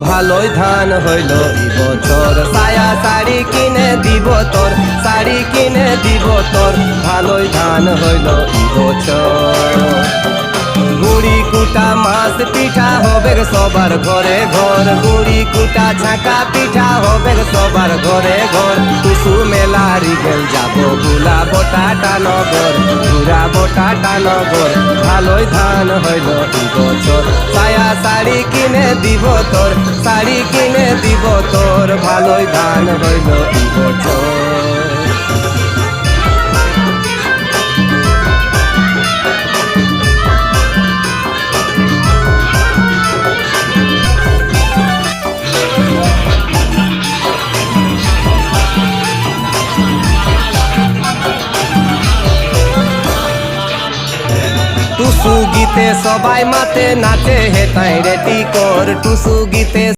ভালোই ধান হইল এই বছর, সায়া শাড়ি কিনে দিব তোর, শাড়ি কিনে দিব তোর। ভালোই ধান হইল এই বছর। গুড়ি কুটা মাছ পিঠা হবে সবার ঘরে ঘর, গুড়ি কুটা ছাঁকা পিঠা হবে সবার ঘরে ঘর। টুসু মেলারি গেল যাব গুলা বোটাটা নগর, গুড়া বোটাটা নগর। ভালোই ধান হইল এই বছর, সায়া শাড়ি কিনে দিব তোর, শাড়ি কিনে দিব তোর। ভালোই ধান হইল এই বছর। টুসু গীতে সবাই মাতে নাচে, হেতাই রেটি কর টুসু গীতে।